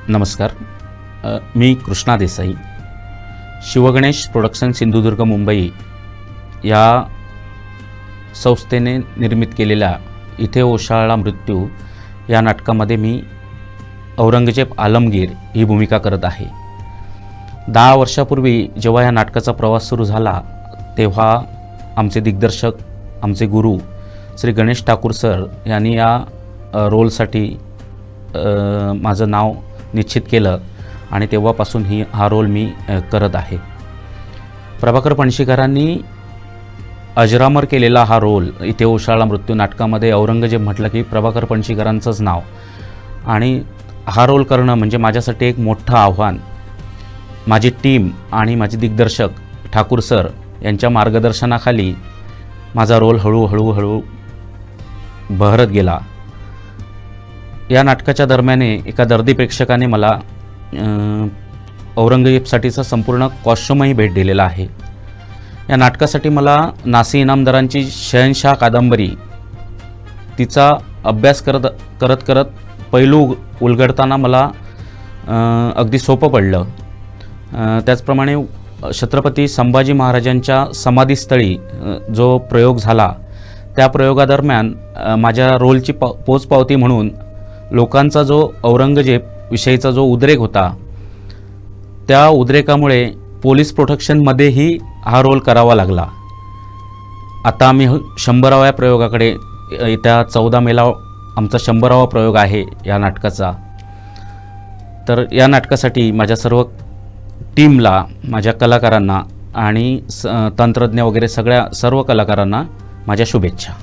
नमस्कार. मी कृष्णा देसाई. शिवगणेश प्रोडक्शन सिंधुदुर्ग मुंबई या संस्थेने निर्मित केलेल्या इथे ओशाळला मृत्यू या नाटकामध्ये मी औरंगजेब आलमगीर ही भूमिका करत आहे. 10 वर्षापूर्वी जेव्हा या नाटकाचा प्रवास सुरू झाला तेव्हा आमचे दिग्दर्शक, आमचे गुरु श्री गणेश ठाकूर सर यांनी या रोलसाठी माझं नाव निश्चित केलं आणि तेव्हापासून हा रोल मी करत आहे. प्रभाकर पणशीकरांनी अजरामर केलेला हा रोल इथे ओशाळला मृत्यू नाटकामध्ये औरंगजेब म्हटलं की प्रभाकर पणशीकरांचंच नाव, आणि हा रोल करणं म्हणजे माझ्यासाठी एक मोठं आव्हान. माझी टीम आणि माझे दिग्दर्शक ठाकूर सर यांच्या मार्गदर्शनाखाली माझा रोल हळूहळू बहरत गेला. या नाटकाच्या दरम्यान एका दर्दी प्रेक्षकाने मला औरंगजेबसाठीचा संपूर्ण कॉस्ट्यूमही भेट दिलेला आहे. या नाटकासाठी मला नासी इनामदारांची शहनशाह कादंबरी तिचा अभ्यास करत पैलू उलगडताना मला अगदी सोपं पडलं. त्याचप्रमाणे छत्रपती संभाजी महाराजांच्या समाधीस्थळी जो प्रयोग झाला त्या प्रयोगादरम्यान माझ्या रोलची पोचपावती म्हणून लोकांचा जो औरंगजेब विषयीचा जो उद्रेक होता त्या उद्रेकामुळे पोलीस प्रोटेक्शनमध्येही हा रोल करावा लागला. आता आम्ही 100व्या प्रयोगाकडे, येत्या 14 मेला आमचा 100वा प्रयोग आहे या नाटकाचा. तर या नाटकासाठी माझ्या सर्व टीमला, माझ्या कलाकारांना आणि तंत्रज्ञ वगैरे सर्व कलाकारांना माझ्या शुभेच्छा.